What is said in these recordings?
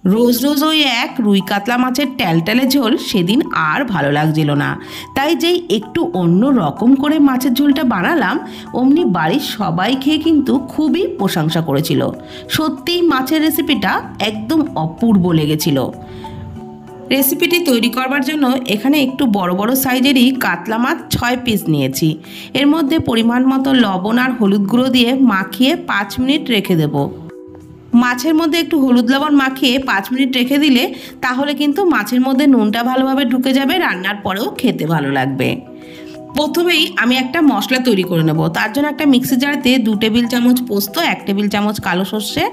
রোজ রোজ ওই এক রুই কাতলা মাছের ট্যালট্যালে ঝোল সেদিন আর ভালো লাগছিল না। তাই যেই একটু অন্য রকম করে মাছের ঝোলটা বানালাম, অমনি বাড়ির সবাই খেয়ে কিন্তু খুবই প্রশংসা করেছিল। সত্যিই মাছের রেসিপিটা একদম অপূর্ব লেগেছিল। রেসিপিটি তৈরি করবার জন্য এখানে একটু বড় বড় সাইজেরই কাতলা মাছ 6 পিস নিয়েছি। এর মধ্যে পরিমাণ মতো লবণ আর হলুদ গুঁড়ো দিয়ে মাখিয়ে 5 মিনিট রেখে দেবো। মাছের মধ্যে একটু হলুদ লবণ মাখিয়ে 5 মিনিট রেখে দিলে তাহলে কিন্তু মাছের মধ্যে নুনটা ভালোভাবে ঢুকে যাবে, রান্নার পরেও খেতে ভালো লাগবে। প্রথমেই আমি একটা মশলা তৈরি করে নেব। তার জন্য একটা মিক্সি জারেতে 2 টেবিল চামচ পোস্ত, 1 টেবিল চামচ কালো সর্ষে,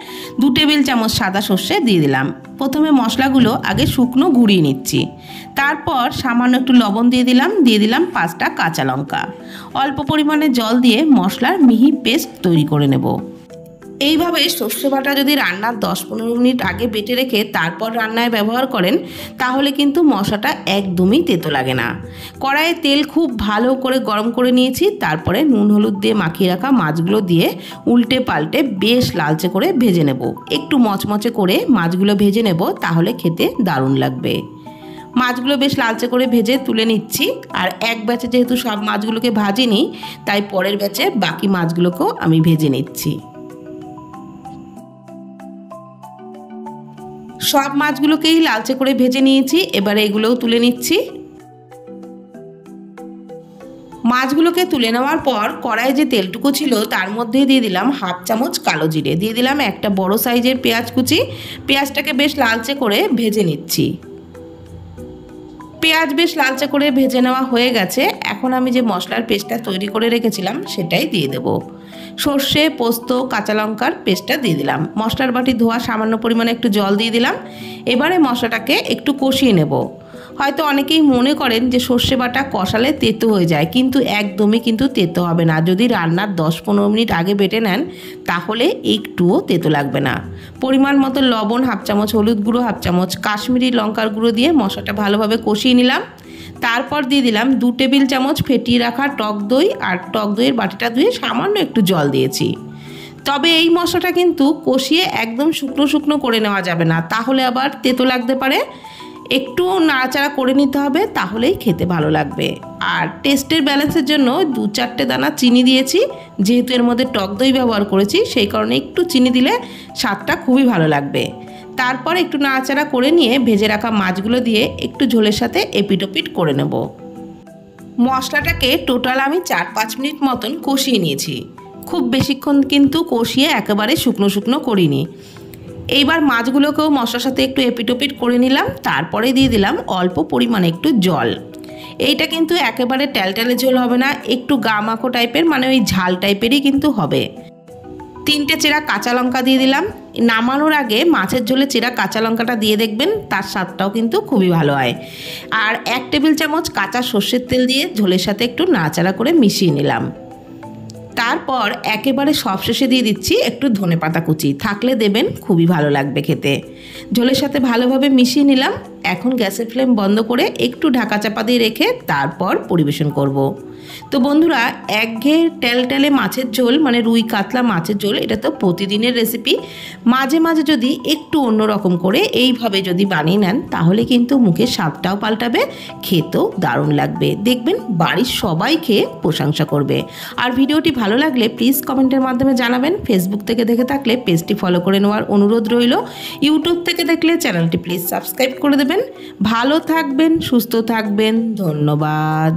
2 টেবিল চামচ সাদা সর্ষে দিয়ে দিলাম। প্রথমে মশলাগুলো আগে শুকনো গুঁড়িয়ে নিচ্ছি। তারপর সামান্য একটু লবণ দিয়ে দিলাম 5টা কাঁচা লঙ্কা। অল্প পরিমাণে জল দিয়ে মশলার মিহি পেস্ট তৈরি করে নেব। এইভাবে সর্ষে বাটা যদি রান্নার 10-15 মিনিট আগে বেটে রেখে তারপর রান্নায় ব্যবহার করেন তাহলে কিন্তু মশলাটা একদমই তেতো লাগে না। কড়াইয়ে তেল খুব ভালো করে গরম করে নিয়েছি। তারপরে নুন হলুদ দিয়ে মাখিয়ে রাখা মাছগুলো দিয়ে উল্টে পাল্টে বেশ লালচে করে ভেজে নেব। একটু মচমচে করে মাছগুলো ভেজে নেব, তাহলে খেতে দারুণ লাগবে। মাছগুলো বেশ লালচে করে ভেজে তুলে নিচ্ছি। আর এক ব্যাচে যেহেতু সব মাছগুলোকে ভাজিনি, তাই পরের ব্যাচে বাকি মাছগুলোকেও আমি ভেজে নিচ্ছি। সব মাছগুলোকেই লালচে করে ভেজে নিয়েছি। এবারে এগুলোও তুলে নিচ্ছি। মাছগুলোকে তুলে নেওয়ার পর কড়াইয়ে যে তেলটুকু ছিল তার মধ্যে দিয়ে দিলাম 1/2 চামচ কালো জিরে, দিয়ে দিলাম একটা বড় সাইজের পেঁয়াজ কুচি। পেঁয়াজটাকে বেশ লালচে করে ভেজে নিচ্ছি। পেঁয়াজ বেশ লালচে করে ভেজে নেওয়া হয়ে গেছে। এখন আমি যে মশলার পেস্টটা তৈরি করে রেখেছিলাম সেটাই দিয়ে দেব। সর্ষে, পোস্ত, কাঁচা লঙ্কার পেস্টটা দিয়ে দিলাম। মশলার বাটি ধোয়া সামান্য পরিমাণে একটু জল দিয়ে দিলাম। এবারে মশলাটাকে একটু কষিয়ে নেব। হয়তো অনেকেই মনে করেন যে সর্ষে বাটা কষালে তেতো হয়ে যায়, কিন্তু একদমই কিন্তু তেতো হবে না। যদি রান্নার 10-15 মিনিট আগে বেটে নেন তাহলে একটুও তেতো লাগবে না। পরিমাণ মতো লবণ, 1/2 চামচ হলুদ গুঁড়ো, 1/2 চামচ কাশ্মীরি লঙ্কার গুঁড়ো দিয়ে মশলাটা ভালোভাবে কষিয়ে নিলাম। তারপর দিয়ে দিলাম 2 টেবিল চামচ ফেটিয়ে রাখা টক দই, আর টক দইয়ের বাটিটা ধুয়ে সামান্য একটু জল দিয়েছি। তবে এই মশলাটা কিন্তু কষিয়ে একদম শুকনো শুকনো করে নেওয়া যাবে না, তাহলে আবার তেতো লাগতে পারে। একটু নাড়াচাড়া করে নিতে হবে, তাহলেই খেতে ভালো লাগবে। আর টেস্টের ব্যালেন্সের জন্য 2-4টে দানা চিনি দিয়েছি। যেহেতু এর মধ্যে টক দই ব্যবহার করেছি সেই কারণে একটু চিনি দিলে স্বাদটা খুবই ভালো লাগবে। তারপর একটু নাড়াচাড়া করে নিয়ে ভেজে রাখা মাছগুলো দিয়ে একটু ঝোলের সাথে এপিটোপিট করে নেব। মশলাটাকে টোটাল আমি 4-5 মিনিট মতন কষিয়ে নিয়েছি। খুব বেশিক্ষণ কিন্তু কষিয়ে একেবারে শুকনো শুকনো করিনি। এইবার মাছগুলোকেও মশলার সাথে একটু এপিটোপিট করে নিলাম। তারপরে দিয়ে দিলাম অল্প পরিমাণে একটু জল। এইটা কিন্তু একেবারে ট্যালট্যালে ঝোল হবে না, একটু গা মাখো টাইপের, মানে ওই ঝাল টাইপেরই কিন্তু হবে। 3টে চেরা কাঁচা লঙ্কা দিয়ে দিলাম। নামানোর আগে মাছের ঝোলে চেরা কাঁচা লঙ্কাটা দিয়ে দেখবেন, তার স্বাদটাও কিন্তু খুবই ভালো হয়। আর 1 টেবিল চামচ কাঁচা সর্ষের তেল দিয়ে ঝোলের সাথে একটু নাড়াচাড়া করে মিশিয়ে নিলাম। তারপর একেবারে সবশেষে দিয়ে দিচ্ছি একটু ধনেপাতা কুচি, থাকলে দেবেন, খুবই ভালো লাগবে খেতে। ঝোলের সাথে ভালোভাবে মিশিয়ে নিলাম। এখন গ্যাসের ফ্লেম বন্ধ করে একটু ঢাকা চাপা দিয়ে রেখে তারপর পরিবেশন করব। তো বন্ধুরা, একঘেয়ে ট্যালট্যালে মাছের ঝোল মানে রুই কাতলা মাছের ঝোল, এটা তো প্রতিদিনের রেসিপি। মাঝে মাঝে যদি একটু অন্যরকম করে এইভাবে যদি বানিয়ে নেন তাহলে কিন্তু মুখের স্বাদটাও পাল্টাবে, খেতেও দারুণ লাগবে। দেখবেন বাড়ির সবাই খেয়ে প্রশংসা করবে। আর ভিডিওটি ভালো লাগলে প্লিজ কমেন্টের মাধ্যমে জানাবেন। ফেসবুক থেকে দেখে থাকলে পেজটি ফলো করে নেওয়ার অনুরোধ রইল। ইউটিউব থেকে দেখলে চ্যানেলটি প্লিজ সাবস্ক্রাইব করে দেবেন। ভালো থাকবেন, সুস্থ থাকবেন। ধন্যবাদ।